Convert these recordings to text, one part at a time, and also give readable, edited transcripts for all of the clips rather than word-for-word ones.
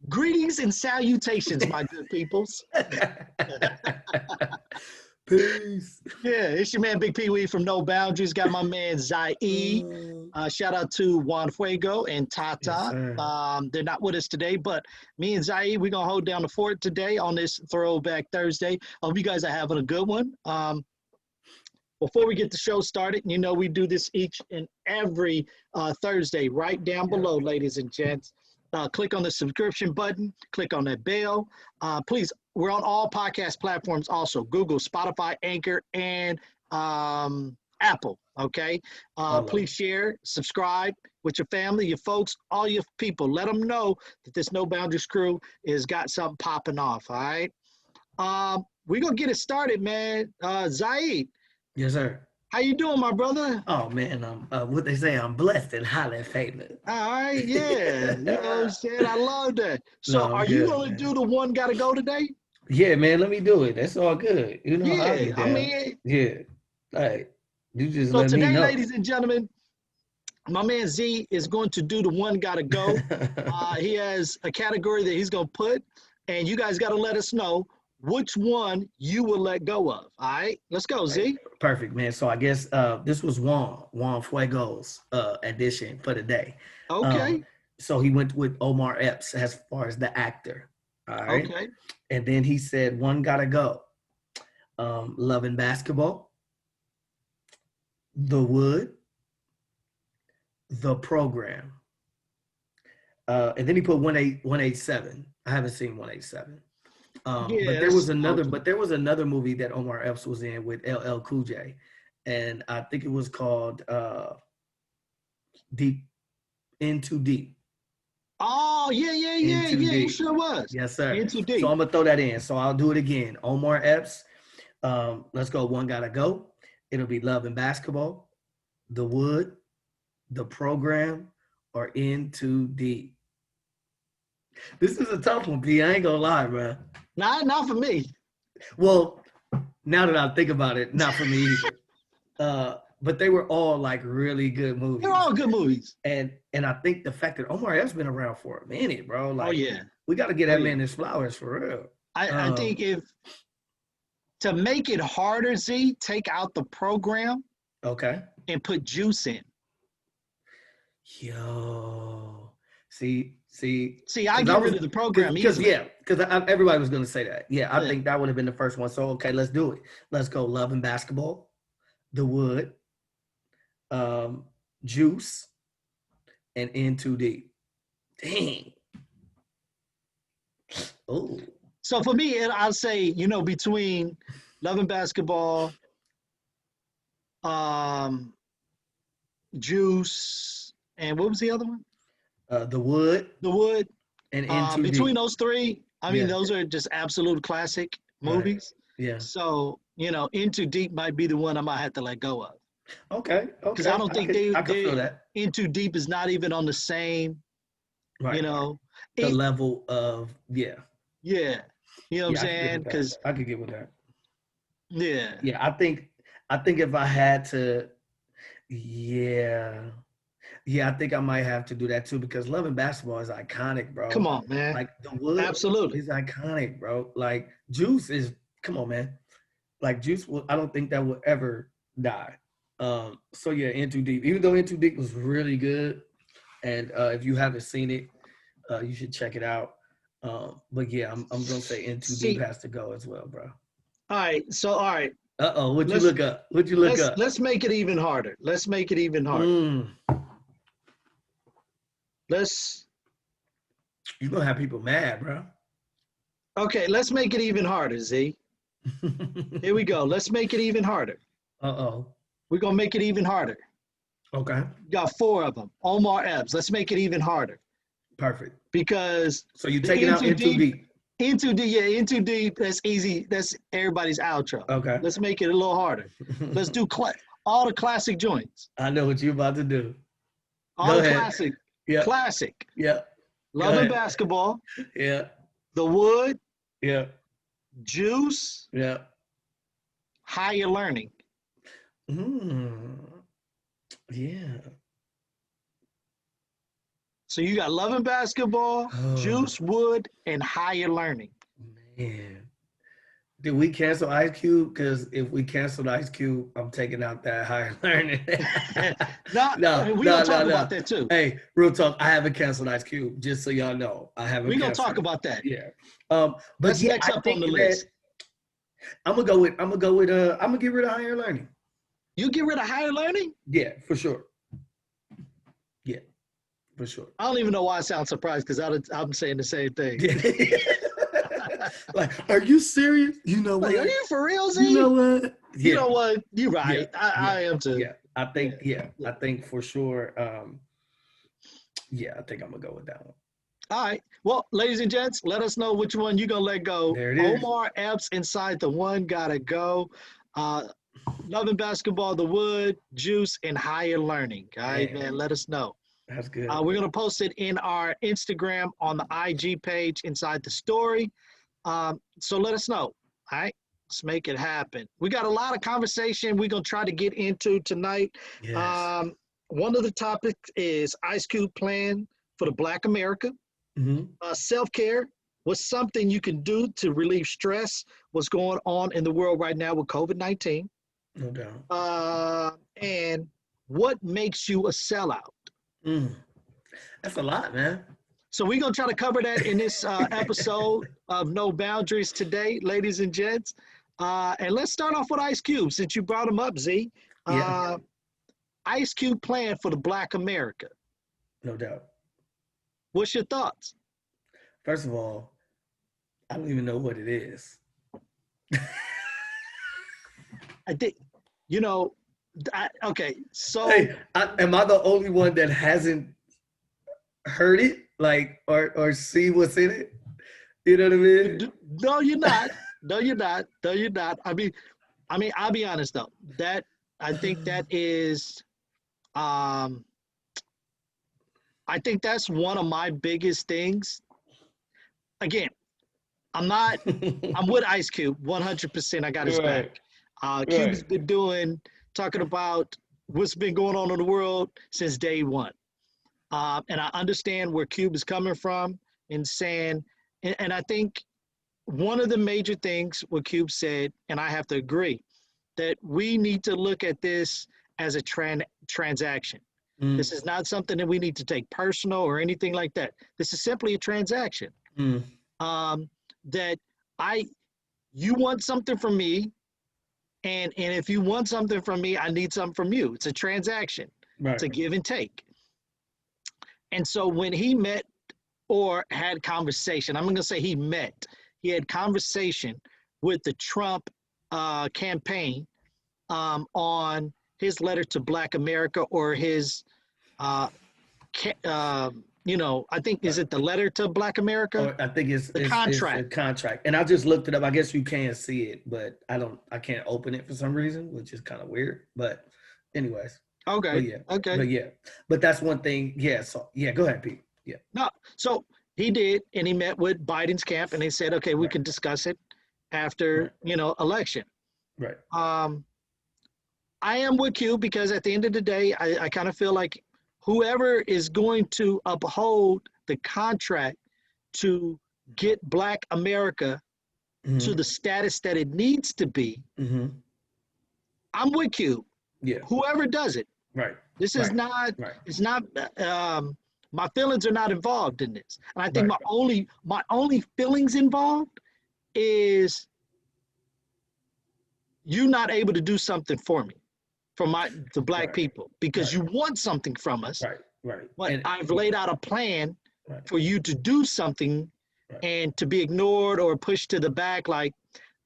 Greetings and salutations, my good peoples. Peace. Yeah, it's your man Big Pee Wee from No Boundaries. Got my man Zaid. Shout out to Juan Fuego and Yes, Tata. sir. They're not with us today, but me and Zaid, we're gonna hold down the fort today on this Throwback Thursday. Hope you guys are having a good one. Before we get the show started, you know we do this each and every Thursday. Right down Yeah. below, ladies and gents. Click on the subscription button. Click on that bell. Please, we're on all podcast platforms also: Google, Spotify, Anchor, and Apple. Okay. All of Please them. share, subscribe with your family, your folks, all your people. Let them know that this No Boundaries crew has got something popping off. All right. We're gonna get it started, man. Zaid, Yes, sir. how you doing, my brother? Oh man, I'm what they say. I'm blessed and highly favored. All right, yeah. You know what I'm saying? I love that. So No, I'm are you good, gonna do man. the one gotta go today? Yeah, man. Let me do it. That's all good. You know how I Yeah, get I down. mean, Yeah. Like you just so let me today, know. ladies and gentlemen, my man Z is going to do the one gotta go. He has a category that he's gonna put, and you guys gotta let us know which one you will let go of. All right, let's go, Right. Z. Perfect, man. So I guess this was Juan Fuego's edition for the day. Um, Okay, so he went with Omar Epps as far as the actor. All right. okay. And then he said one gotta go. Loving basketball, the wood, the program. And then he put 187. I haven't seen 187. Yeah, But there was that's another, okay. but there was another movie that Omar Epps was in with LL Cool J, and I think it was called Deep Into Deep. Oh, yeah, yeah, yeah, Into yeah. It Deep. sure was. Yes, sir. In too So deep. I'm gonna throw that in. So I'll do it again. Omar Epps. Let's go. One gotta go. It'll be Love and Basketball, The Wood, The Program, or Into Deep. This is a tough one, B. I ain't gonna lie, bro. Not for me. Well, now that I think about it, not for me either. But they were all like really good They're movies. all good movies. And I think the fact that Omar has been around for a minute, bro, Oh like yeah. we got to get Oh that yeah. man his flowers for real. I think if to make it harder, Z, take out the program Okay. and put juice in. Yo, See, I because I get was, rid of the program because easily. yeah, because everybody was gonna say that. Yeah, I Yeah. think that would have been the first one. So okay, let's do it. Let's go. Love and Basketball, The Wood, um, Juice, and In Too Deep. Dang. Oh. So for me, I'll say, between love and basketball, um, juice, and what was the other one? The Wood The Wood. and In Too Between Deep. those three, I mean, Yeah. those are just absolute classic Right. movies. Yeah. So, Into Deep might be the one I might have to let go of. Okay. Because I Okay. don't think I could feel that. Into Deep is not even on the same, you Right. know, The it, level of yeah. yeah. You know what I'm Yeah, I could get saying? with that. Because, I could get with that. yeah. Yeah, I think if I had to, yeah. Yeah, I think I might have to do that too because Love and Basketball is iconic, Come bro. on, man. Like The Wood Absolutely. is iconic, bro. Like Juice is come on, man. Like Juice will I don't think that will ever die. So yeah, In Too Deep. Even though In Too Deep was really good, and if you haven't seen it, you should check it out. But yeah, I'm gonna say In Too Deep See, has to go as well, bro. all right. So, all right. What you Let's look up? What you look up? let's make it even harder. Let's make it even harder. Mm, Let's you gonna have people mad, bro. Okay, let's make it even harder, Z. Here we go. Let's make it even harder. Oh. We're gonna make it even harder. Okay. We got four of them. Omar Epps. Let's make it even harder Perfect. because So you the taking out In Too Deep. Into deep. That's easy. That's everybody's outro. Okay. Let's make it a little harder. Let's do all the classic joints. I know what you about to do. All Go the ahead. classic, Yeah. classic. Yeah. Go Love and ahead. basketball. Yeah. The Wood. Yeah. Juice. Yeah. Higher learning. Mm, yeah. So you got Love and Basketball, Oh, Juice, Wood, and Higher Learning. man. Did we cancel Ice Cube? Because if we canceled Ice Cube, I'm taking out that higher learning. No, No, we gonna no, talk no, about no. that too. Hey, real talk. I haven't canceled Ice Cube. Just so y'all know, I haven't We gonna canceled talk it. about that. Yeah. But That's yeah, next I up on think the that list. I'm gonna get rid of higher learning. You get rid of Higher Learning? Yeah, for sure. Yeah, for sure. I don't even know why I sound surprised because I'm saying the same thing. Yeah. Like, are you serious? You know Like, what? are you for real, Z? You know what? You know Yeah, what? You're right. yeah, yeah, I am too. yeah. I think, Yeah. I think for sure. Yeah, I think I'm gonna go with that one. All right. Well, ladies and gents, let us know which one you're gonna let go. There it is. Omar, Epps, Inside the One, gotta go. Love and Basketball, The Wood, Juice, and Higher Learning. All right, man. Let us know. That's good. We're gonna post it in our Instagram on the IG page inside the story. So let us know. All right. Let's make it happen. We got a lot of conversation we're gonna try to get into tonight. Yes. One of the topics is Ice Cube plan for the Black America. Mm-hmm. Self-care was something you can do to relieve stress. What's going on in the world right now with COVID-19? No doubt. And what makes you a sellout? That's a lot, man. So we're gonna try to cover that in this episode of No Boundaries today, ladies and gents. And let's start off with Ice Cube, since you brought him up, Z. Yeah. Ice Cube plan for the Black America. No doubt. What's your thoughts? First of all, I don't even know what it is. I think, okay, so. Hey, am I the only one that hasn't heard it, like, or see what's in it? You know what I mean? No, you're not. No, you're not. No, you're not. I mean, I'll be honest though. I think that is, I think that's one of my biggest things. Again, I'm with Ice Cube 100%. I got his back. Cube's been talking about what's been going on in the world since day one. And I understand where Cube is coming from and saying, and I think one of the major things what Cube said, and I have to agree, that we need to look at this as a transaction. This is not something that we need to take personal or anything like that. This is simply a transaction. That you want something from me, and if you want something from me, I need something from you. It's a transaction. Right. It's a give and take. And so when he met or had conversation, I'm going to say he had conversation with the Trump campaign on his letter to Black America, or his, I think, is it the letter to Black America? I think it's the contract. It's a contract. And I just looked it up. I guess you can see it, but I can't open it for some reason, which is kind of weird. But anyways. Okay. But yeah. Okay. But yeah. But that's one thing. Yeah. So yeah, go ahead, Pete. Yeah. No. So he did, and he met with Biden's camp, and they said, okay, we can discuss it after, election. Right. I am with you because at the end of the day, I kind of feel like whoever is going to uphold the contract to get Black America to the status that it needs to be, I'm with you. Yeah. Whoever does it. Right. This is not, it's not, my feelings are not involved in this. And I think my only feelings involved is you not able to do something for me, for the Black people, because you want something from us. Right. But I've laid out a plan for you to do something, and to be ignored or pushed to the back. Like,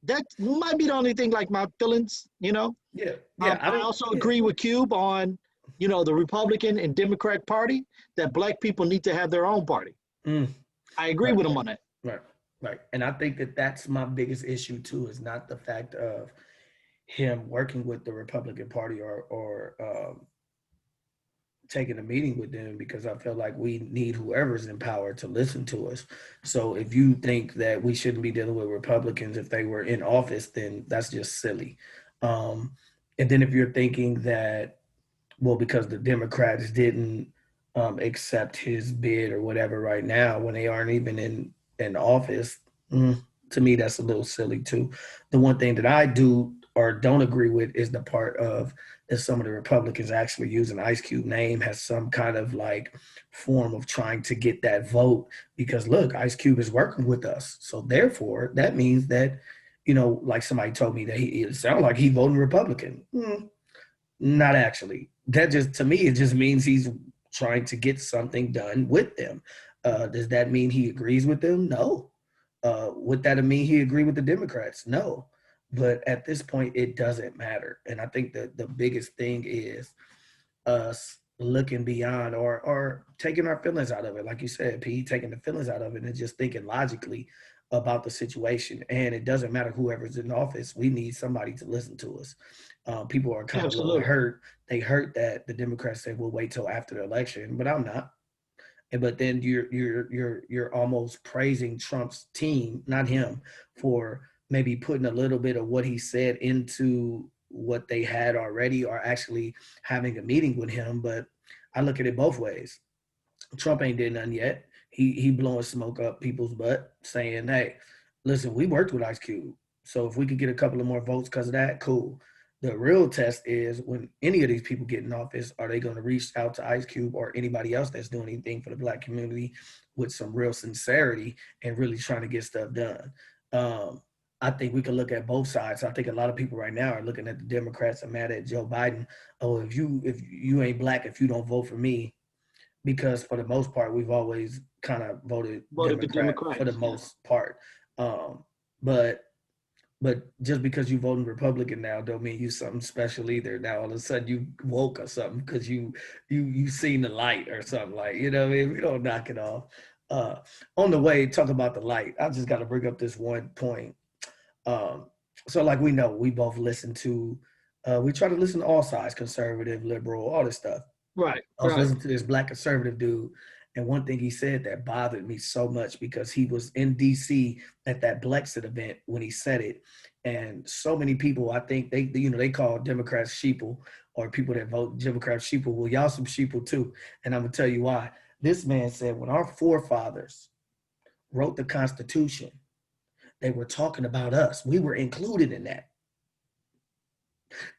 that might be the only thing, like my feelings, Yeah. I also agree with Cube on, the Republican and Democrat Party, that Black people need to have their own party. I agree with him on that. Right. And I think that that's my biggest issue too, is not the fact of him working with the Republican Party or taking a meeting with them, because I feel like we need whoever's in power to listen to us. So if you think that we shouldn't be dealing with Republicans if they were in office, then that's just silly. And then if you're thinking that, well, because the Democrats didn't accept his bid or whatever right now when they aren't even in office. To me, that's a little silly too. The one thing that I do or don't agree with is the part of that some of the Republicans actually using Ice Cube name has some kind of like form of trying to get that vote because look, Ice Cube is working with us. So therefore, that means that, like somebody told me that it sounded like he voting Republican. Not actually. That just, to me, it just means he's trying to get something done with them. Does that mean he agrees with them? No. Would that mean he agree with the Democrats? No. But at this point, it doesn't matter. And I think that the biggest thing is us looking beyond or taking our feelings out of it. Like you said, P, taking the feelings out of it and just thinking logically about the situation. And it doesn't matter whoever's in office. We need somebody to listen to us. People are kind of a little hurt. They hurt that the Democrats say we'll wait till after the election, but I'm not. But then you're almost praising Trump's team, not him, for maybe putting a little bit of what he said into what they had already, or actually having a meeting with him. But I look at it both ways. Trump ain't did nothing yet. He blowing smoke up people's butt, saying, "Hey, listen, we worked with Ice Cube, so if we could get a couple of more votes because of that, cool." The real test is when any of these people get in office, are they going to reach out to Ice Cube or anybody else that's doing anything for the Black community with some real sincerity and really trying to get stuff done? I think we can look at both sides. I think a lot of people right now are looking at the Democrats and mad at Joe Biden. Oh, if you ain't Black, if you don't vote for me, because for the most part, we've always kind of voted Democrat for the most part. But just because you voting Republican now don't mean you something special either. Now all of a sudden you woke or something because you seen the light or something, like, what I mean? We don't knock it off. On the way, talk about the light. I just got to bring up this one point. So like we know, we both listen to, we try to listen to all sides, conservative, liberal, all this stuff. Right. I was listening to this Black conservative dude, and one thing he said that bothered me so much because he was in DC at that Blexit event when he said it, and so many people, I think they call Democrats sheeple, or people that vote Democrats sheeple. Well, y'all some sheeple too, and I'm gonna tell you why. This man said when our forefathers wrote the Constitution, they were talking about us. We were included in that.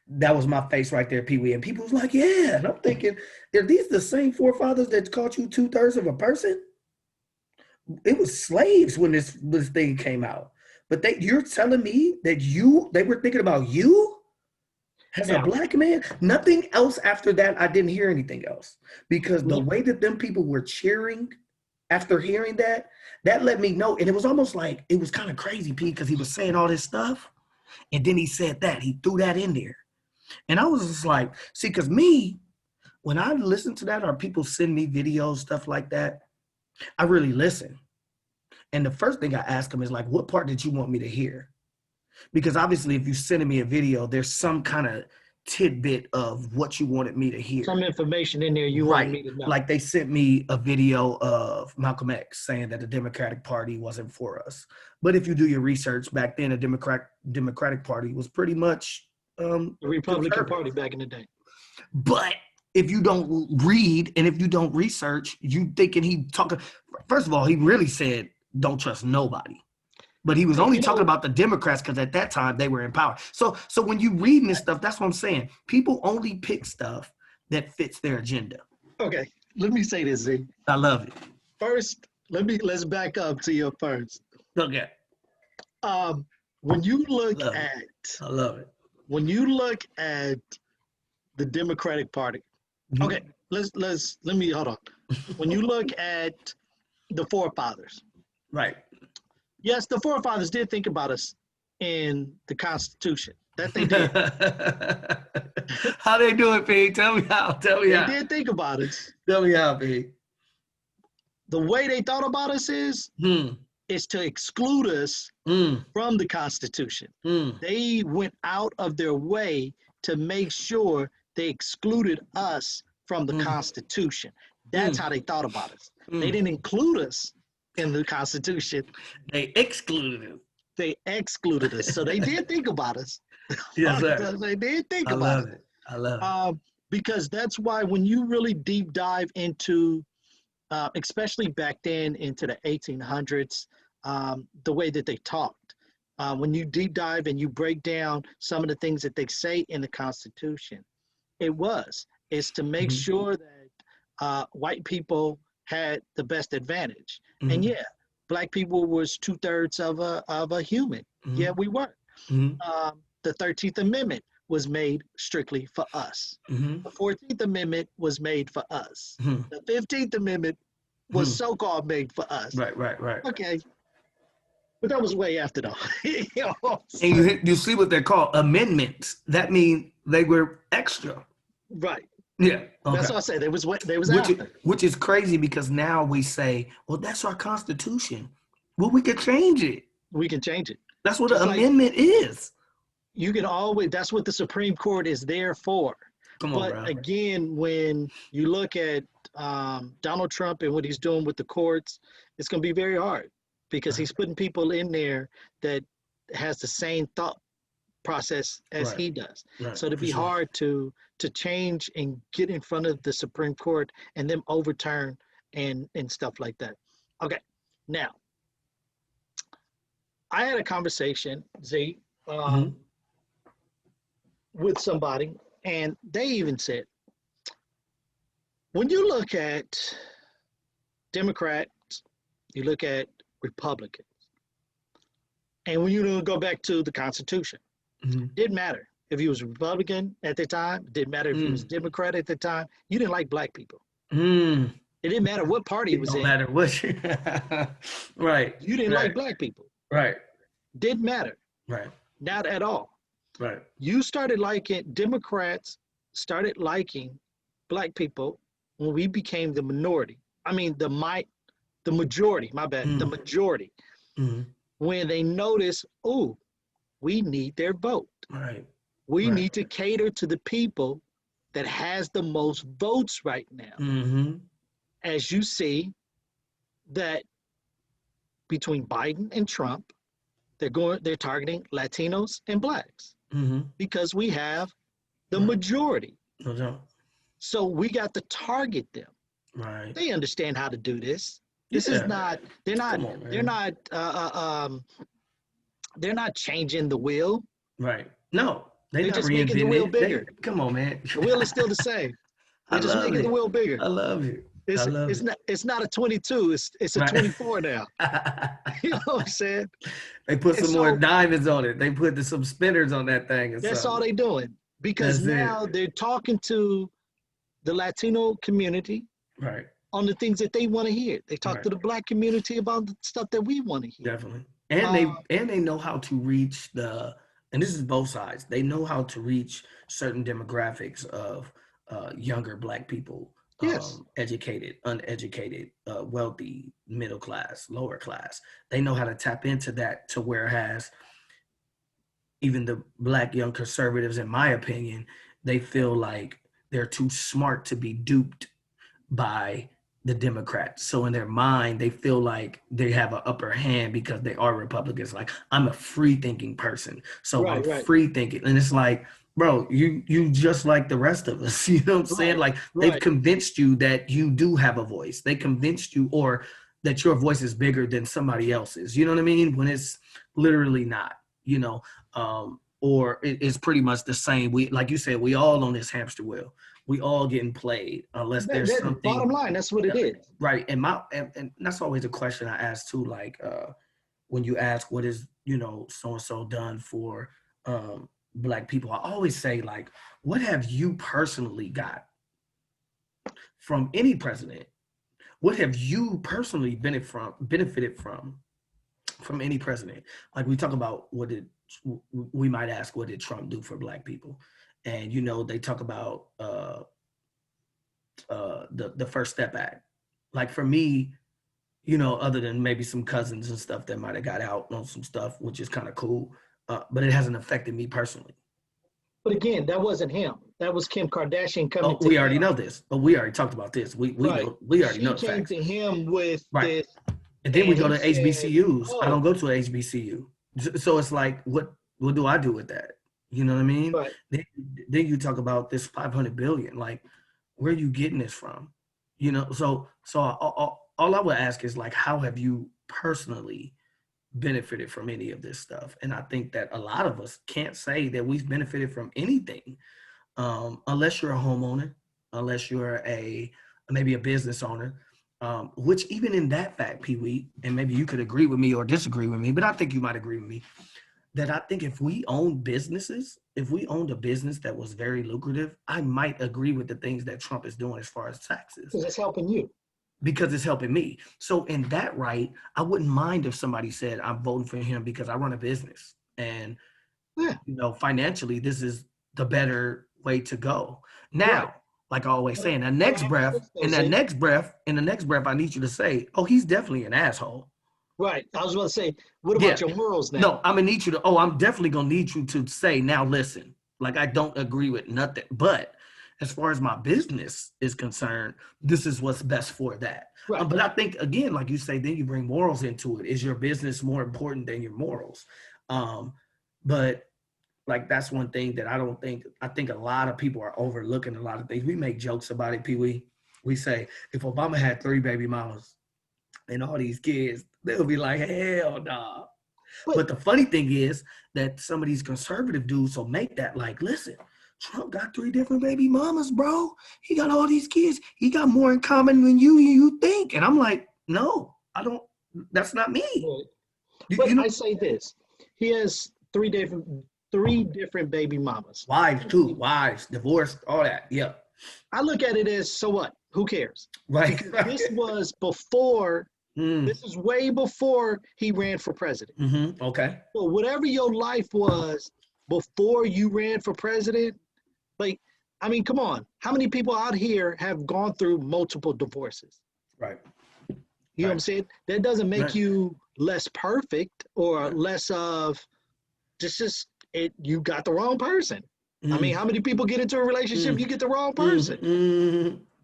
That was my face right there, Pee Wee. And people was like, yeah. And I'm thinking, are these the same forefathers that called you 2/3 of a person? It was slaves when this thing came out. But you're telling me that they were thinking about you as a Black man? Nothing else after that. I didn't hear anything else. Because the way that them people were cheering after hearing that let me know. And it was almost like, it was kind of crazy, Pete, because he was saying all this stuff. And then he said that. He threw that in there. And I was just like, see, because me, when I listen to that or people send me videos, stuff like that, I really listen. And the first thing I ask them is like, what part did you want me to hear? Because obviously, if you're sending me a video, there's some kind of tidbit of what you wanted me to hear. Some information in there you want me to know. Like they sent me a video of Malcolm X saying that the Democratic Party wasn't for us. But if you do your research, back then, the Democratic Party was pretty much the Republican Party back in the day. But if you don't read and if you don't research, you thinking he talking. First of all, he really said, don't trust nobody. But he was only talking about the Democrats because at that time they were in power. So when you reading this stuff, that's what I'm saying. People only pick stuff that fits their agenda. Okay, let me say this, Z. I love it. First, let's back up to your first. Okay. When you look at, I love it. When you look at the Democratic Party, okay, let me hold on. When you look at the forefathers, right? Yes, the forefathers did think about us in the Constitution. That they did. How they do it, P? Tell me how. They did think about us. Tell me how, P. The way they thought about us is to exclude us from the Constitution. They went out of their way to make sure they excluded us from the Constitution. That's how they thought about us. They didn't include us in the Constitution. They excluded us. They excluded us. So they did think about us. Yes, sir. They did think about it. I love it. because that's why when you really deep dive into, especially back then into the 1800s, the way that they talked, when you deep dive and you break down some of the things that they say in the Constitution, is to make Mm-hmm. sure that white people had the best advantage. And Mm-hmm. yeah, black people was 2/3 of a human. Yeah, we were. Mm-hmm. The 13th Amendment was made strictly for us. Mm-hmm. The 14th Amendment was made for us. Mm-hmm. The 15th Amendment was Mm-hmm. so-called made for us. Right, right, right. Okay, but that was way after though. You know what I'm And saying? you see what they're called amendments. That means they were extra. Right. Yeah. That's Okay. what I said. They was Which is, after. which is crazy because now we say, well, that's our Constitution. Well, we could change it. We can change it. That's what an Just like amendment is. you can always, that's what the Supreme Court is there for. Come on, But bro. again, when you look at Donald Trump and what he's doing with the courts, it's going to be very hard because he's putting people in there that has the same thought process as Right. he does. Right. So it'd For be sure. hard to change and get in front of the Supreme Court and them overturn and stuff like that. Okay, now I had a conversation, Z, Mhm. with somebody, and they even said, when you look at Democrats, you look at Republicans, and when you go back to the Constitution, Mhm. didn't matter if he was Republican at the time, didn't matter if he was Democrat at the time, you didn't like black people. Mm. It didn't matter what party he It was don't in. matter what you right. You didn't right. like black people. Right. Didn't matter. Right. Not at all. Right. You started liking, Democrats started liking black people when we became the minority. I mean, the majority, my bad, the majority. Mhm. When they notice, oh, we need their vote. Right. We Right. need to cater to the people that has the most votes right now. Mm-hmm. As you see that between Biden and Trump, they're targeting Latinos and blacks Mm-hmm. because we have the Right. majority. No doubt. So we got to target them. Right. They understand how to do this. This Yeah. is not. They're not. Come on, man. They're not changing the wheel. Right. No, they're not just making the reinventing wheel it. bigger. Come on, man. The wheel is still the same. I They're just love making the it. wheel bigger. I love it. I love It's it. not. It's not a 22. It's a Right. 24 now. You know what I'm saying? They put And some more so- diamonds on it. They put some spinners on that thing. Or That's something. all they doing because That's now it. they're talking to the Latino community Right. on the things that they want to hear. They talk Right. to the black community about the stuff that we want to hear. Definitely. And they know how to reach and this is both sides. They know how to reach certain demographics of younger black people. Yes. Educated, uneducated, wealthy, middle class, lower class. They know how to tap into that to whereas even the black young conservatives, in my opinion, they feel like they're too smart to be duped by the Democrats. So in their mind, they feel like they have an upper hand because they are Republicans. Like, I'm a free thinking person. So I'm free thinking. And it's like, bro, you just like the rest of us. You know what I'm saying? Like they've convinced you that you do have a voice. They convinced you or that your voice is bigger than somebody else's. You know what I mean? When it's literally not, you know, or it's pretty much the same. We, like you said, we all on this hamster wheel. We all getting played unless there's something. Bottom line, that's what it is. Right. And and that's always a question I ask too. Like when you ask what is, you know, so-and-so done for black people, I always say, like, what have you personally got from any president? What have you personally benefited from any president? Like we talk about we might ask, what did Trump do for black people? And, you know, they talk about the First Step Act. Like for me, you know, other than maybe some cousins and stuff that might have got out on some stuff, which is kind of cool, but it hasn't affected me personally. But again, that wasn't him. That was Kim Kardashian coming. We already know this, but we already talked about this. We already know the facts. She came to him with this. And then we go to HBCUs. I don't go to a HBCU. So it's like, what do I do with that? You know what I mean? Right. Then you talk about this 500 billion. Like, where are you getting this from? You know, so all I would ask is like, how have you personally benefited from any of this stuff? And I think that a lot of us can't say that we've benefited from anything, unless you're a homeowner, unless you're maybe a business owner. Which even in that fact, Pee Wee, and maybe you could agree with me or disagree with me, but I think you might agree with me that I think if we owned businesses, if we owned a business that was very lucrative, I might agree with the things that Trump is doing as far as taxes. Because it's helping you. Because it's helping me. So in that right, I wouldn't mind if somebody said, I'm voting for him because I run a business. And, Yeah. you know, financially, this is the better way to go. Now, Right. like I always say, in the next breath, I need you to say, oh, he's definitely an asshole. Right. I was about to say, what about your morals now? No, I'm gonna need you to, I'm definitely gonna need you to say, now listen, like I don't agree with nothing. But as far as my business is concerned, this is what's best for that. Right. But I think, again, like you say, then you bring morals into it. Is your business more important than your morals? But like that's one thing that I think a lot of people are overlooking a lot of things. We make jokes about it, Pee Wee. We say, if Obama had 3 baby mamas and all these kids, they'll be like, hell nah. But the funny thing is that some of these conservative dudes will make that like, listen, Trump got 3 different baby mamas, bro. He got all these kids. He got more in common than you think. And I'm like, no, I don't. That's not me. But I say this: he has 3 different baby mamas. Wives, divorced, all that. Yeah. I look at it as, so what? Who cares? Right. Because this was before. This is way before he ran for president. Okay. So whatever your life was before you ran for president, like, I mean, come on. How many people out here have gone through multiple divorces? Right. You know what I'm saying? That doesn't make you less perfect or less of just it. You got the wrong person. I mean, how many people get into a relationship? You get the wrong person.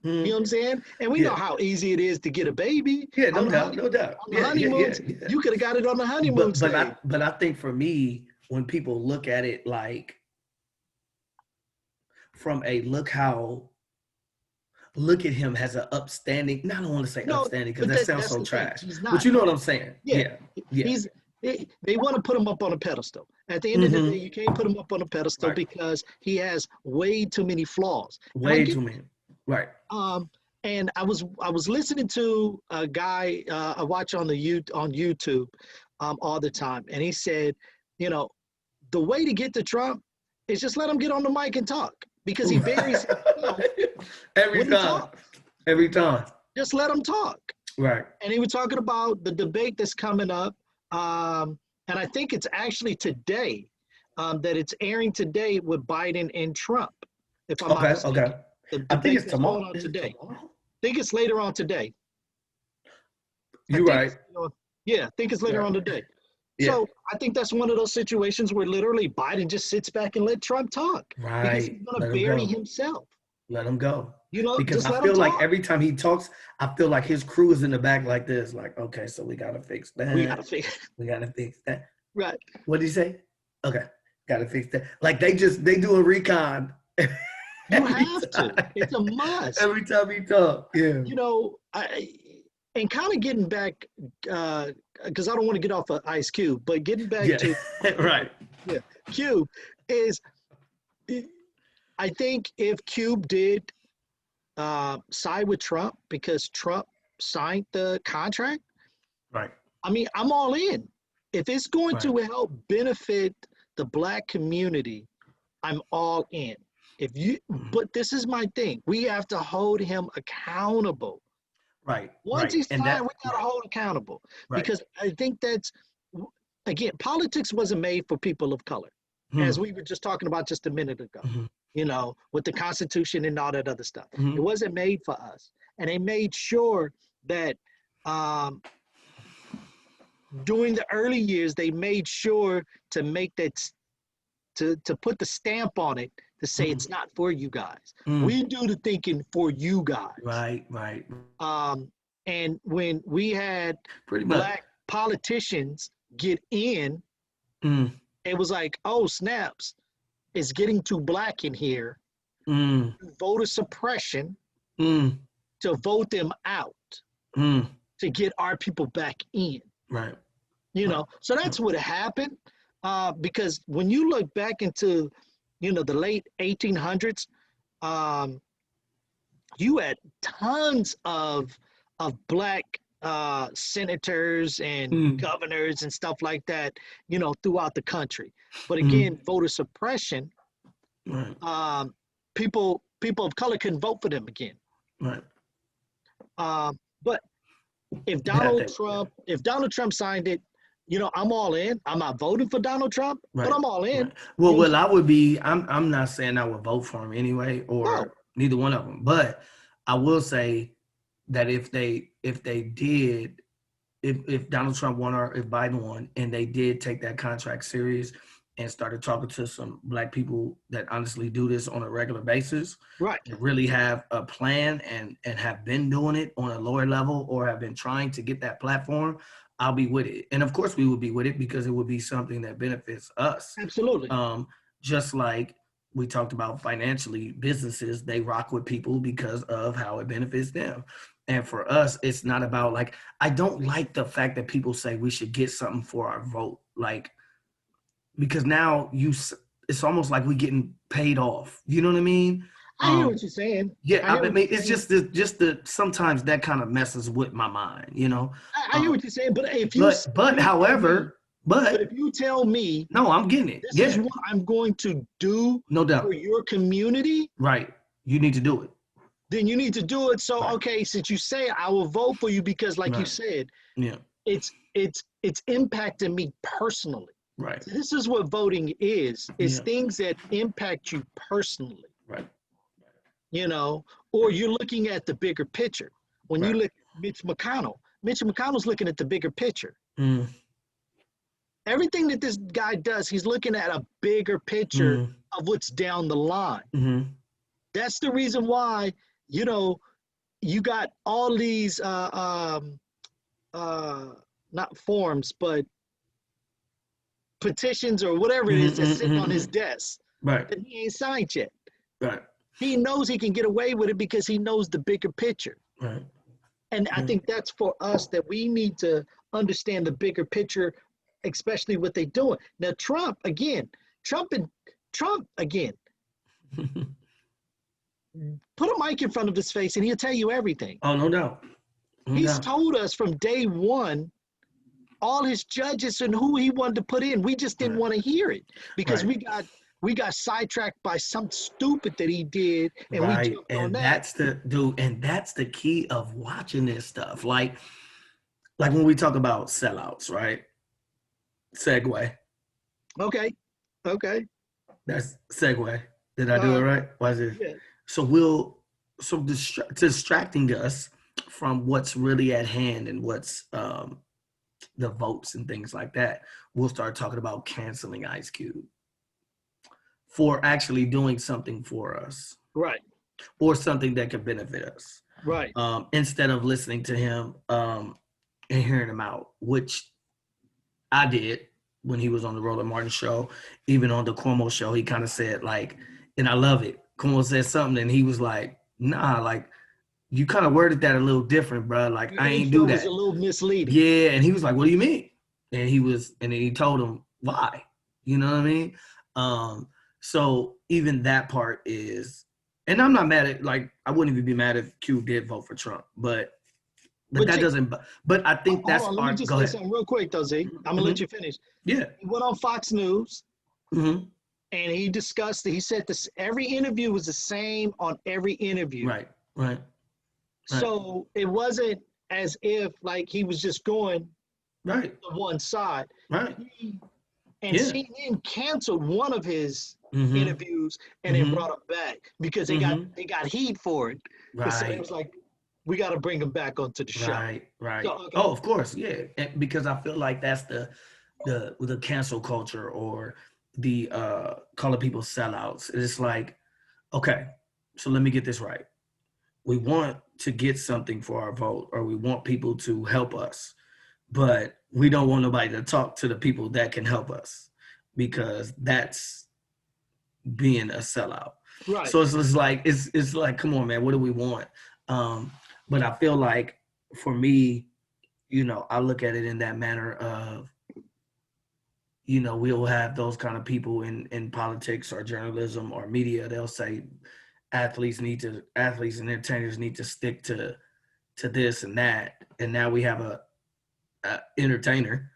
You know what I'm saying? And we know how easy it is to get a baby. Yeah, no doubt. On the honeymoon, you could have got it on the honeymoon stage. But I think for me, when people look at it like from a look at him as an upstanding. No, I don't want to say upstanding because that sounds so trash. But you know what I'm saying? Yeah. They want to put him up on a pedestal. At the end of the day, you can't put him up on a pedestal because he has way too many flaws. Way too many. Right. And I was listening to a guy I watch on YouTube all the time, and he said, you know, the way to get to Trump is just let him get on the mic and talk, because he buries himself every time. Just let him talk. Right. And he was talking about the debate that's coming up, and I think it's actually today, that it's airing today with Biden and Trump. If I'm not mistaken. Okay. I think it's tomorrow. Today. I think it's later on today. You're right. I think it's later on today. Yeah. So I think that's one of those situations where literally Biden just sits back and let Trump talk. Right. Because he's going to bury himself. Let him go. You know, because I feel like every time he talks, I feel like his crew is in the back like this, like, okay, so we got to fix that. We got to fix that. Right. What did he say? Okay. Got to fix that. Like they do a recon. You have to. It's a must. Every time he talks. Yeah. You know, and kind of getting back, because I don't want to get off of Ice Cube, but getting back to right. Yeah, Cube is. I think if Cube did side with Trump because Trump signed the contract, right? I mean, I'm all in. If it's going to help benefit the Black community, I'm all in. But this is my thing. We have to hold him accountable. Right. Once he's signed, we got to hold accountable. Right. Because I think that's, again, politics wasn't made for people of color, as we were just talking about just a minute ago, you know, with the Constitution and all that other stuff. It wasn't made for us. And they made sure that during the early years, they made sure to make that, to put the stamp on it, to say it's not for you guys. We do the thinking for you guys. Right. And when we had Black politicians get in, it was like, oh, snaps. is getting too black in here, Mm, voter suppression mm, to vote them out mm. to get our people back in. Right. You Right. know, so that's what happened. Because when you look back into, the late 1800s, um, you had tons of black senators and Mm, governors and stuff like that, throughout the country. But mm. again, voter suppression, Right. um, people of color couldn't vote for them again. Right. But if Yeah, I Donald think. Trump, if Donald Trump signed it, I'm all in. I'm not voting for Donald Trump, but Right. I'm all in. Right. Well, You well, I understand? would be. I'm not saying I would vote for him anyway, No, or neither one of them. But I will say that if they did, if Donald Trump won or if Biden won, and they did take that contract serious and started talking to some black people that honestly do this on a regular basis, right. and really have a plan and have been doing it on a lower level or have been trying to get that platform, I'll be with it. And of course we would be with it because it would be something that benefits us. Absolutely. Um, just like we talked about financially, businesses, they rock with people because of how it benefits them. And for us, it's not about like, I don't like the fact that people say we should get something for our vote. Like, because now it's almost like we're getting paid off. You know what I mean? I hear what you're saying. Yeah, I hear I what mean, you're it's saying. just the sometimes that kind of messes with my mind, you know. I hear what you're saying. But But however, if you tell me no, I'm getting it. this is Yeah, what I'm going to do no for doubt. your community, Right, you need to do it. then you need to do it. So, Right, okay, since you say I will vote for you because, like you right, said, yeah, it's impacting me personally. right, So this is what voting is yeah, things that impact you personally, right, you know, or you're looking at the bigger picture. When you right. look at Mitch McConnell's looking at the bigger picture. Mm, Everything that this guy does, he's looking at a bigger picture mm, of what's down the line. mm, That's the reason why, you know, you got all these uh, not forms, but petitions or whatever it mm, is that's mm, sitting on his mm. desk Right, that he ain't signed yet. right, He knows he can get away with it because he knows the bigger picture. right. And I Mm. think that's for us that we need to understand the bigger picture, especially what they're doing. Now, Trump again, put a mic in front of his face and he'll tell you everything. Oh, no doubt, no He's doubt. told us from day one all his judges and who he wanted to put in. We just didn't Right, want to hear it because right. we got sidetracked by something stupid that he did, and we Right. jumped on And that. that's the dude, and that's the key of watching this stuff. Like when we talk about sellouts, right? Segue. Okay, okay, That's segue. Did I do it uh, right? Why is it? yeah, So distracting us from what's really at hand and what's the votes and things like that. We'll start talking about canceling Ice Cube for actually doing something for us right, or something that could benefit us. right, Instead of listening to him and hearing him out, which I did when he was on the Roland Martin show. Even on the Cuomo show, he kind of said like, and I love it. Cuomo said something and he was like, nah, like you kind of worded that a little different, bro. Like your I ain't do intro was a that. little misleading. Yeah. And he was like, what do you mean? And then he told him why, you know what I mean? So even that part is, and I'm not mad at, like, I wouldn't even be mad if Q did vote for Trump, but But that doesn't, but I think hold that's on, let me our, just go say ahead. something real quick, though, Z. I'm gonna let Mm-hmm. you finish. Yeah. He went on Fox News Mm-hmm. and he discussed it. He said this every interview was the same on every interview. Right, right, right, So it wasn't as if like he was just going right, to one side. right. And Yeah. CNN canceled one of his Mm-hmm. interviews and then Mm-hmm. brought him back because they got Mm-hmm. they got heat for it. And so it Right, was like, we got to bring him back onto the show. right, right. So okay, Oh, of course, yeah. And because I feel like that's the cancel culture or the calling people sellouts. It's like, okay, so let me get this right. We want to get something for our vote, or we want people to help us, but we don't want nobody to talk to the people that can help us because being a sellout. Right. So it's like, come on, man, what do we want? But I feel like for me, I look at it in that manner of, we'll have those kind of people in politics or journalism or media. They'll say athletes and entertainers need to stick to this and that. And now we have a entertainer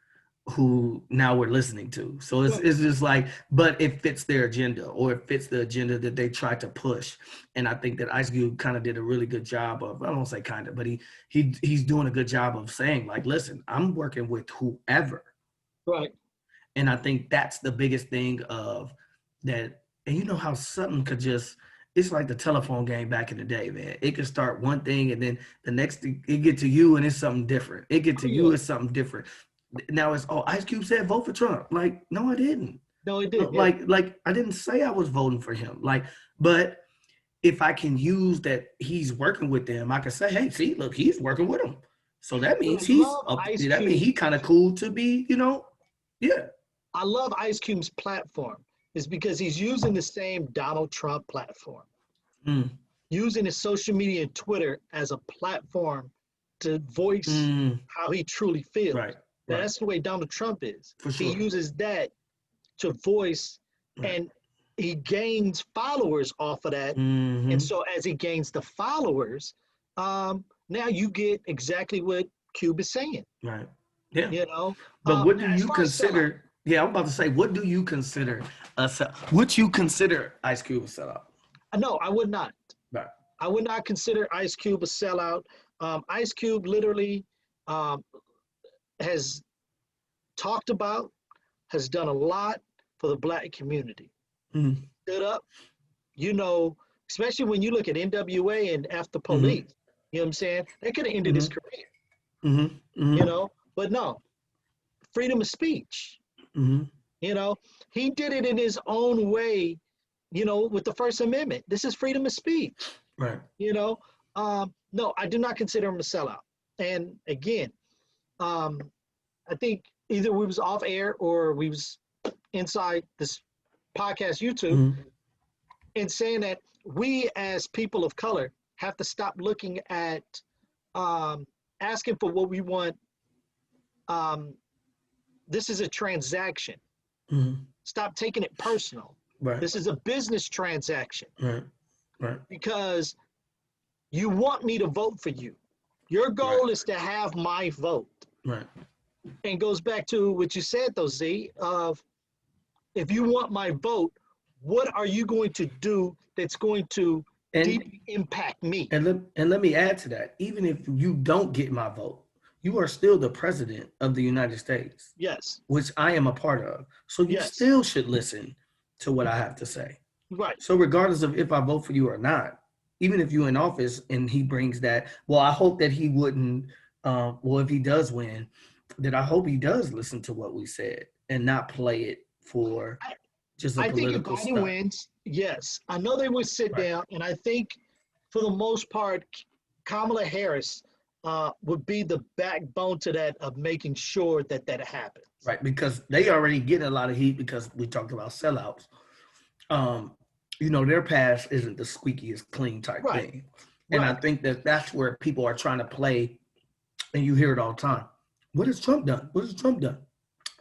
who now we're listening to. So it's just like, but it fits their agenda, or it fits the agenda that they try to push. And I think that Ice Cube kind of did a really good job of, I don't say kind of, but he's doing a good job of saying, like, listen, I'm working with whoever. Right. And I think that's the biggest thing of that. And you know how something could just, it's like the telephone game back in the day, man. It could start one thing and then the next thing, it get to you and it's something different. It get to you, it's something different. Now it's, Ice Cube said vote for Trump. Like, no, I didn't. No, it didn't. Like I didn't say I was voting for him. Like, but if I can use that he's working with them, I can say, hey, see, look, he's working with them. So that means that means he kind of cool to be, yeah. I love Ice Cube's platform is because he's using the same Donald Trump platform. Using his social media and Twitter as a platform to voice how he truly feels. Right. That's the way Donald Trump is. For sure. He uses that to voice, and he gains followers off of that. And so as he gains the followers, now you get exactly what Cube is saying. Right. Yeah. But what do you consider? Yeah, I'm about to say, what do you consider would you consider Ice Cube a sellout? No, I would not. Right. I would not consider Ice Cube a sellout. Ice Cube literally has talked about, has done a lot for the Black community. Stood up, especially when you look at NWA and After Police, you know what I'm saying? They could have ended his career, but no, freedom of speech. He did it in his own way, with the First Amendment. This is freedom of speech. Right. No, I do not consider him a sellout. And again, I think either we was off air or we was inside this podcast YouTube and saying that we as people of color have to stop looking at asking for what we want. This is a transaction. Stop taking it personal. Right. This is a business transaction. Right. Because you want me to vote for you. Your goal is to have my vote. Right. And goes back to what you said, though, Z, of if you want my vote, what are you going to do that's going to deeply impact me? And let me add to that. Even if you don't get my vote, you are still the president of the United States. Yes. Which I am a part of. So you still should listen to what I have to say. Right. So regardless of if I vote for you or not, even if you're in office and he brings that, well, I hope that he wouldn't, if he does win, that I hope he does listen to what we said and not play it for just a political stuff. I think if Biden wins, yes. I know they would sit down, and I think for the most part, Kamala Harris would be the backbone to that of making sure that happens. Right, because they already get a lot of heat because we talked about sellouts. Their past isn't the squeakiest clean type thing. And I think that's where people are trying to play, and you hear it all the time. What has Trump done? What has Trump done?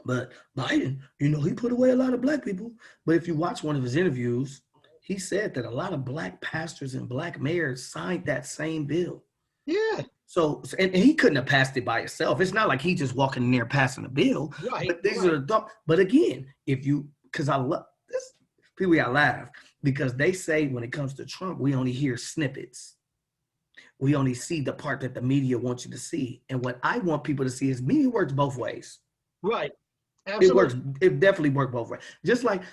But Biden, he put away a lot of Black people. But if you watch one of his interviews, he said that a lot of Black pastors and Black mayors signed that same bill. Yeah. So, and he couldn't have passed it by himself. It's not like he just walking in there passing a bill. Right. But these are the, but again, because I love this, people, I laugh because they say when it comes to Trump, we only hear snippets. We only see the part that the media wants you to see. And what I want people to see is media works both ways. Right. Absolutely. It works. It definitely works both ways. Just like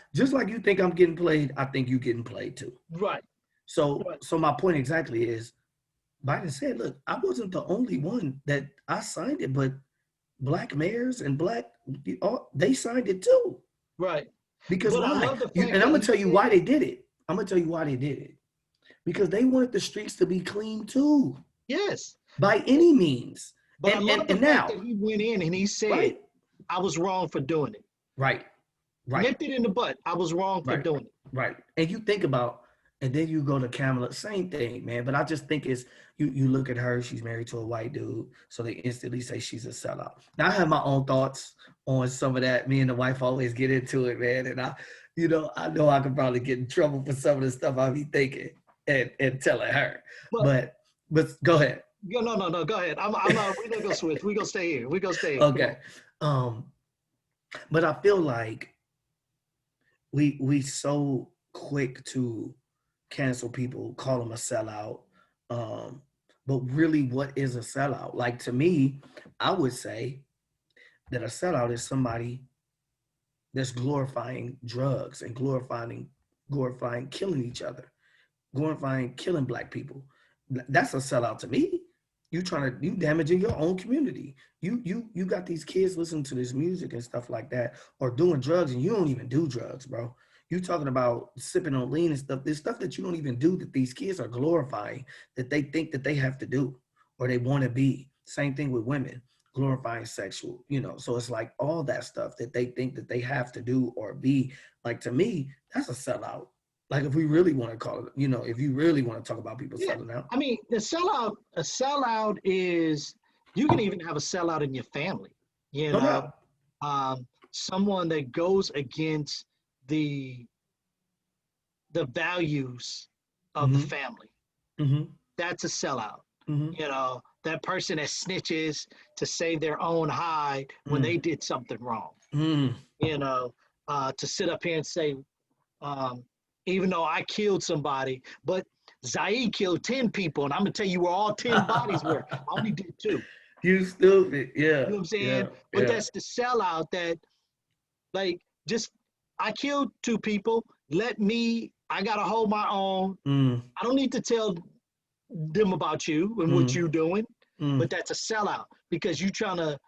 you think I'm getting played, I think you're getting played too. Right. So my point exactly is, Biden said, look, I wasn't the only one that I signed it, but Black mayors and they signed it too. Right. Because why? And I'm going to tell you why they did it. Because they wanted the streets to be clean too. Yes. By any means. But and now that he went in and he said, I was wrong for doing it. Right. Right. Nipped it in the butt. I was wrong for Right. doing it. Right. And you think about, and then you go to Kamala, same thing, man. But I just think it's you look at her, she's married to a white dude, so they instantly say she's a sellout. Now I have my own thoughts on some of that. Me and the wife always get into it, man. And I know I could probably get in trouble for some of the stuff I be thinking and telling her. But But go ahead. no. Go ahead. We're not gonna switch. We're gonna stay here. We're gonna stay here. Okay. But I feel like we so quick to cancel people, call them a sellout. But really, what is a sellout? Like, to me, I would say that a sellout is somebody that's glorifying drugs and glorifying killing each other, glorifying killing Black people. That's a sellout to me. You damaging your own community. You got these kids listening to this music and stuff like that, or doing drugs, and you don't even do drugs, bro. You talking about sipping on lean and stuff. There's stuff that you don't even do that these kids are glorifying, that they think that they have to do or they want to be. Same thing with women, glorifying sexual, So it's like all that stuff that they think that they have to do or be. Like, to me, that's a sellout. Like, if we really want to call it, if you really want to talk about people selling out. I mean, a sellout is, you can even have a sellout in your family, someone that goes against the values of the family. That's a sellout. That person that snitches to save their own hide when they did something wrong. To sit up here and say, even though I killed somebody, but Zaid killed 10 people, and I'm gonna tell you where all 10 bodies were. I only did 2. You stupid, yeah. You know what I'm saying? Yeah, but that's the sellout that, like, just, I killed 2 people. I gotta hold my own. I don't need to tell them about you and what you're doing, but that's a sellout because you trying to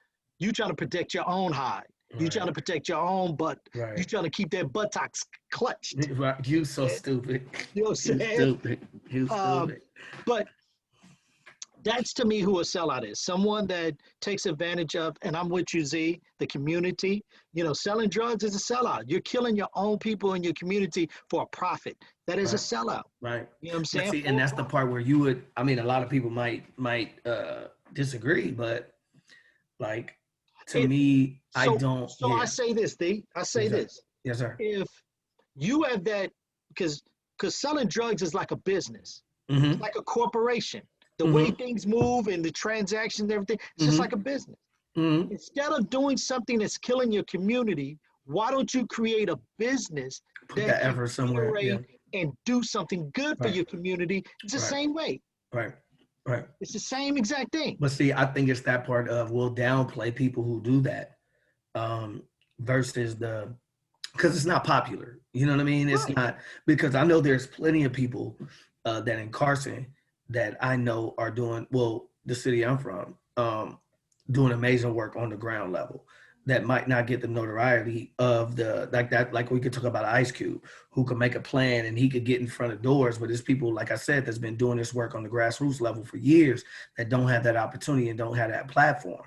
protect your own hide. You're trying to protect your own butt. Right. You're trying to keep their buttocks clutched. Right. You so stupid. You know what I'm saying? You stupid. But that's, to me, who a sellout is. Someone that takes advantage of, and I'm with you, Z, the community. Selling drugs is a sellout. You're killing your own people in your community for a profit. That is a sellout. Right. You know what I'm saying? See, and that's the part where you would, a lot of people might disagree, but, like, to me, I don't. So I say this, D. I say this. Yes, sir. If you have that, because selling drugs is like a business. It's like a corporation. The way things move and the transactions and everything, it's just like a business. Instead of doing something that's killing your community, why don't you create a business that effort somewhere and do something good for your community? It's the same way. Right. It's the same exact thing. But see, I think it's that part of, we'll downplay people who do that, versus because it's not popular. You know what I mean? It's not, because I know there's plenty of people that in Carson that I know are doing, the city I'm from, doing amazing work on the ground level that might not get the notoriety of like we could talk about Ice Cube, who could make a plan and he could get in front of doors, but there's people, like I said, that's been doing this work on the grassroots level for years that don't have that opportunity and don't have that platform.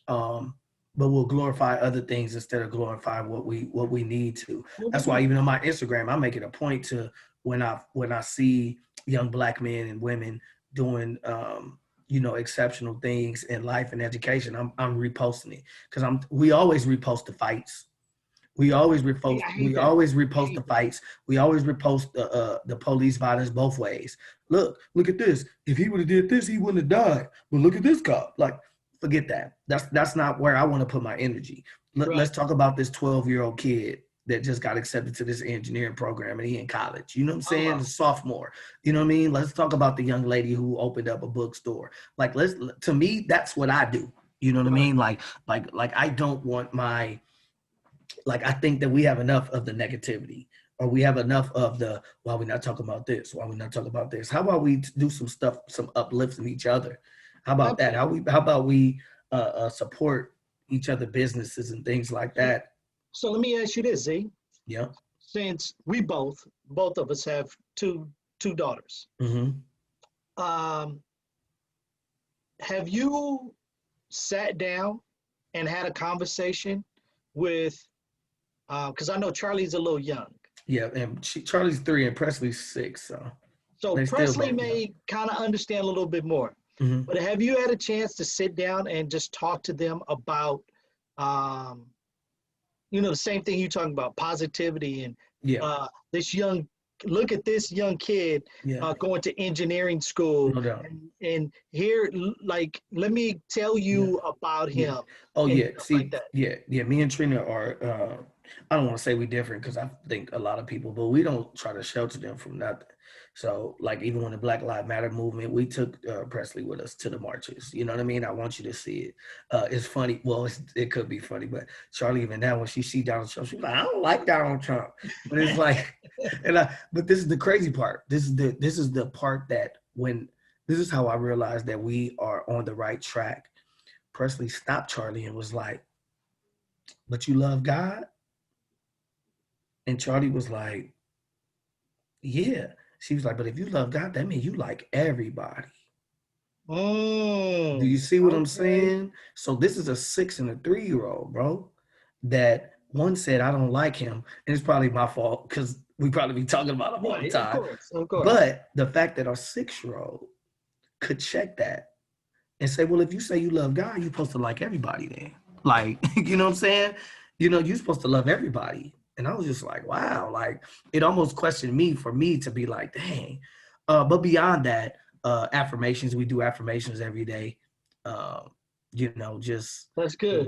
But we'll glorify other things instead of glorifying what we need to. That's why even on my Instagram, I make it a point to, when I see young Black men and women doing exceptional things in life and education, I'm reposting it, because we always repost the fights. We always repost the fights. We always repost the police violence both ways. Look at this. If he would have did this, he wouldn't have died. But look at this cop. Like, forget that. That's not where I want to put my energy. Let's talk about this 12-year-old kid that just got accepted to this engineering program and he in college. You know what I'm saying? A sophomore. You know what I mean? Let's talk about the young lady who opened up a bookstore. Like, to me, that's what I do. You know what I mean? Like I don't want I think that we have enough of the negativity, or we have enough of the, why we not talking about this? Why we not talking about this? How about we do some stuff, some uplifting each other? How about that? How about we support each other businesses and things like that? So let me ask you this, Z. Yeah. Since we both of us have two daughters, have you sat down and had a conversation with Because I know Charlie's a little young. Yeah, and Charlie's 3 and Presley's 6, so So they still Presley both young. may kind of understand a little bit more. Hmm. But have you had a chance to sit down and just talk to them about, um, the same thing you're talking about, positivity and Yeah, this look at this young kid yeah, going to engineering school no doubt. and here, like, let me tell Yeah. you about Yeah. him Oh and yeah. stuff like See, that. yeah. Me and Trina are. I don't want to say we different because I think a lot of people, but we don't try to shelter them from nothing. So, like even when the Black Lives Matter movement, we took Presley with us to the marches. You know what I mean? I want you to see it. It's funny. Well, it could be funny, but Charlie even now when she see Donald Trump, she's like, I don't like Donald Trump. But it's like, but this is the crazy part. This is the part that when this is how I realized that we are on the right track. Presley stopped Charlie and was like, but you love God? And Charlie was like, yeah. She was like, but if you love God, that means you like everybody. Do you see what I'm Okay. saying? So this is a 6 and a 3-year-old, bro, that one said, I don't like him. And it's probably my fault because we probably be talking about him all the Right, of time. course, of course. But the fact that our 6-year-old could check that and say, well, if you say you love God, you're supposed to like everybody then. Like, you know what I'm saying? You're supposed to love everybody. And I was just like, wow, like it almost questioned me for me to be like, dang. But beyond that, affirmations, we do affirmations every day. Uh, just, That's good.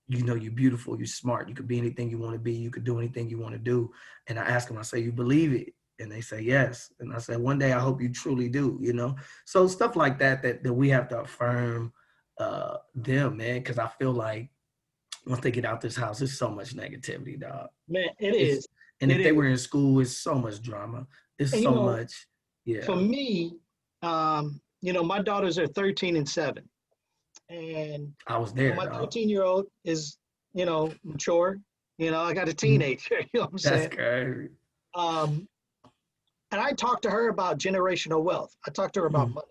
you're beautiful, you're smart, you could be anything you want to be, you could do anything you want to do. And I ask them, I say, you believe it? And they say yes. And I said, one day I hope you truly do. So stuff like that we have to affirm them, man, because I feel like once they get out this house, there's so much negativity, dog. Man, it It's is. and It if they is. were in school, it's so much drama. It's And so much, for yeah. me, my daughters are 13 and 7. And I was there, my dog. 13-year-old is, mature. I got a Mhm. teenager, you know what I'm That's saying? crazy. Um, and I talked to her about generational wealth. I talked to her about Mm, money,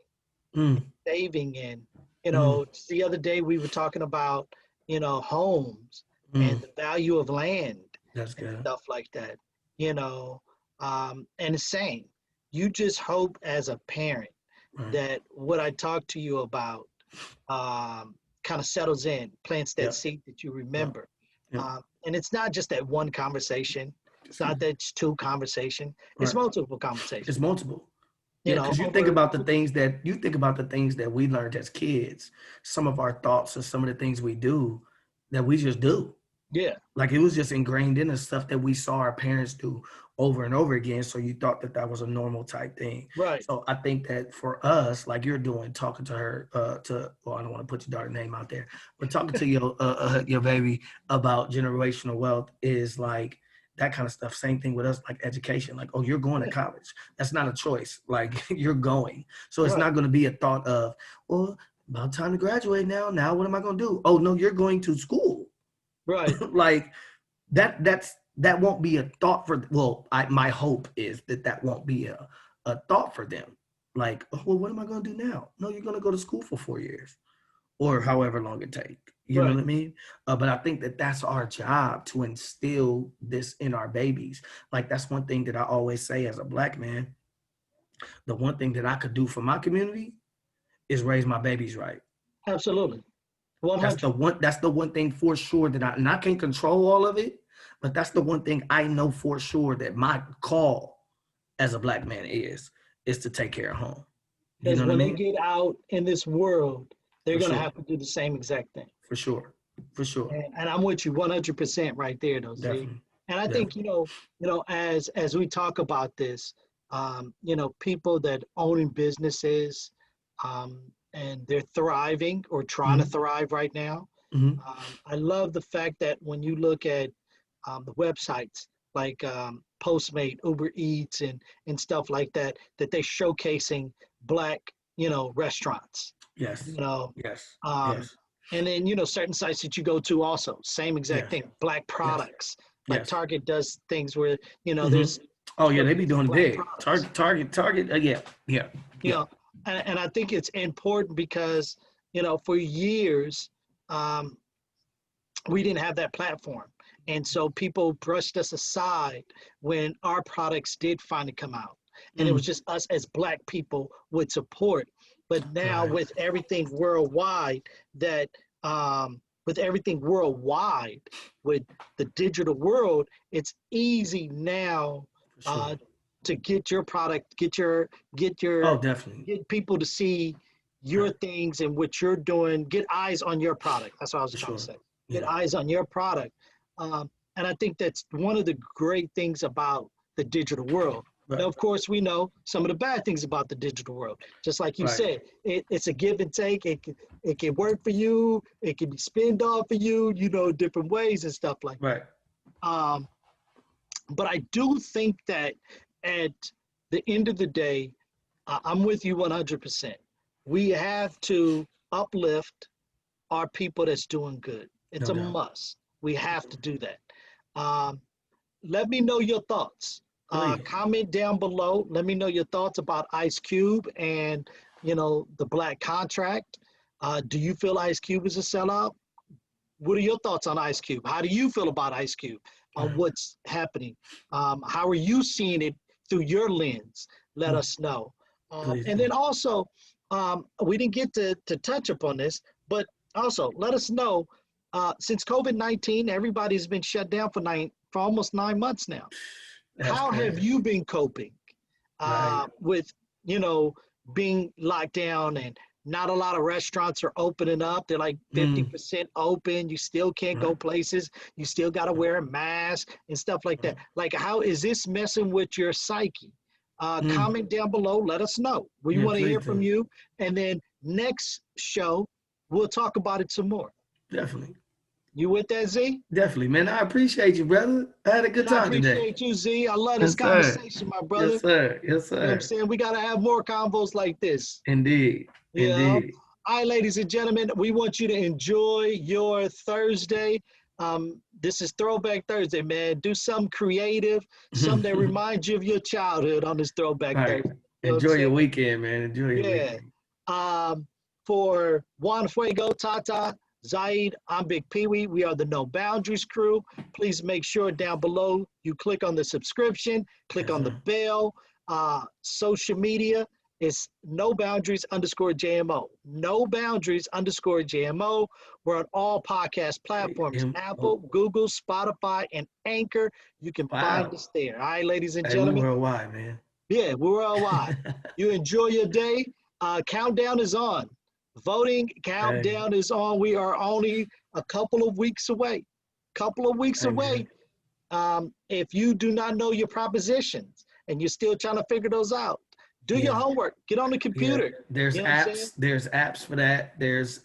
mm, saving, and mm, the other day we were talking about, homes and mm. the value of land That's and good. stuff like that. You know, and the same. You just hope as a parent Right. that what I talk to you about kind of settles in, plants that Yeah. seed that you Yeah. remember. Yeah. And it's not just that one conversation. It's not that it's two conversation. It's Right. multiple conversations. It's multiple. Yeah, because you think Over. about the things that we learned as kids, some of our thoughts and some of the things we do that we just do. Yeah. Like it was just ingrained in us, stuff that we saw our parents do over and over again. So you thought that was a normal type thing. Right. So I think that for us, like you're doing, talking to her, well, I don't want to put your daughter name out there, but talking to your baby about generational wealth is like that kind of stuff. Same thing with us, like education. Like, oh, you're going to Yeah. college. That's not a choice. Like you're going. So it's Right. not going to be a thought of, well, about time to graduate now. Now what am I going to do? Oh no, you're going to school. Right. Like that won't be a thought for, well, my hope is that won't be a thought for them. Like, oh, well, what am I going to do now? No, you're going to go to school for 4 years or however long it take. You know Right. what I mean? But I think that that's our job, to instill this in our babies. Like that's one thing that I always say as a Black man. The one thing that I could do for my community is raise my babies right. Absolutely. That's the 100. one. That's the one thing for sure that I can't control all of it, but that's the one thing I know for sure that my call as a Black man is to take care of home. You Because know what I when they mean? get out in this world, they're For going to sure. have to do the same exact thing. For sure. For sure. And I'm with you 100% right there, though. See, Definitely. and I think Definitely. as we talk about this, people that owning businesses, and they're thriving or trying to Mm-hmm. thrive right now. Mm-hmm. I love the fact that when you look at the websites like Postmate, Uber Eats, and stuff like that, that they're showcasing Black, restaurants. Yes. You know, Yes. um, Yes. and then certain sites that you go to also same exact Yes. thing. Black Yes. products, like Yes. Target does things where Mm-hmm. there's Oh yeah, they be showcasing doing it Black big. products. Target. Yeah. Yeah. You Yeah. know, and I think it's important because for years, um, we didn't have that platform. And so people brushed us aside when our products did finally come out. And it was just us as Black people with support. But now Right. with everything worldwide, that with everything worldwide, with the digital world, it's easy now For sure. to get your product, get Oh, your definitely. get people to see your Right. things and what you're doing, get eyes on your product. That's what I was For trying to sure. say. Get Yeah. eyes on your product. And I think that's one of the great things about the digital world. Right. Now, of course, we know some of the bad things about the digital world. Just like you Right. said, it's a give and take. It can work for you. It can be spinned off for you, different ways and stuff like Right. that. But I do think that at the end of the day, I'm with you 100%. We have to uplift our people that's doing good. It's No a doubt. must. We have to do that. Um, let me know your thoughts. Please. Comment down below. Let me know your thoughts about Ice Cube and the black contract. Do you feel Ice Cube is a sellout? What are your thoughts on Ice Cube? How do you feel about Ice Cube? On Right. what's happening? How are you seeing it through your lens? Let us know. Please And do. then also, we didn't get to touch upon this, but also let us know. Since COVID-19, everybody's been shut down for almost 9 months now. That's How have crazy. you been coping Right. with being locked down and not a lot of restaurants are opening up? They're like Mm. 50% open. You still can't go Right. places. You still got to Right. wear a mask and stuff like that. Right. Like, how is this messing with your psyche? Mm. Comment down below. Let us know. We Yeah, want to please hear from do. you. And then next show, we'll talk about it some more. Definitely. You with that, Z? Definitely, man. I appreciate you, brother. I had a good And I time today. appreciate you, Z. I love this Yes, sir. conversation, my brother. Yes, sir. Yes, You know what I'm sir. saying? We got to have more combos like this. Indeed. Yeah. All Indeed. right, ladies and gentlemen, we want you to enjoy your Thursday. This is Throwback Thursday, man. Do something creative, something that reminds you of your childhood on this Throwback Right. Thursday. You know what I'm Enjoy your saying? weekend, man. Enjoy your Yeah. weekend. For Juan Fuego, Tata, Zaid, I'm Big Pee Wee. We are the No Boundaries crew. Please make sure down below you click on the subscription, click Yes, on the sir. bell. Social media is no boundaries underscore JMO. No boundaries underscore JMO. We're on all podcast platforms JMO. Apple, Google, Spotify, and Anchor. You can find Wow. us there. All right, ladies and Hey, we gentlemen. worldwide, man. Yeah, we're worldwide. You enjoy your day. Countdown is on. Voting Hey, countdown is on. We are only a couple of weeks away. Couple of weeks hey, man. away. If you do not know your propositions and you're still trying to figure those out, do your Yeah. homework. Get on the Yeah. computer. There's You know what I'm saying? apps. There's apps for that. There's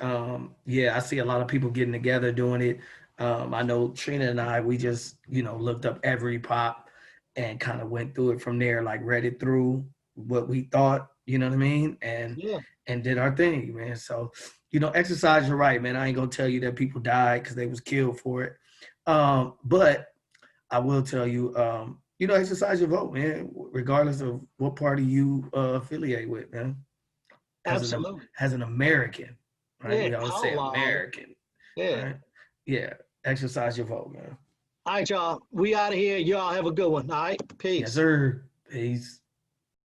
yeah, I see a lot of people getting together doing it. I know Trina and I, we just, looked up every pop and kind of went through it from there, like read it through what we thought, you know what I mean? Yeah, And did our thing, man. So, exercise, you're right, man. I ain't gonna tell you that people died because they was killed for it. But I will tell you, exercise your vote, man, regardless of what party you affiliate with, man. absolutely. As an American, right? Yeah, We always say hello. American, Yeah. right? Yeah, exercise your vote, man. All right, y'all. We out of here. Y'all have a good one. All right. Yes, Peace. sir. Peace.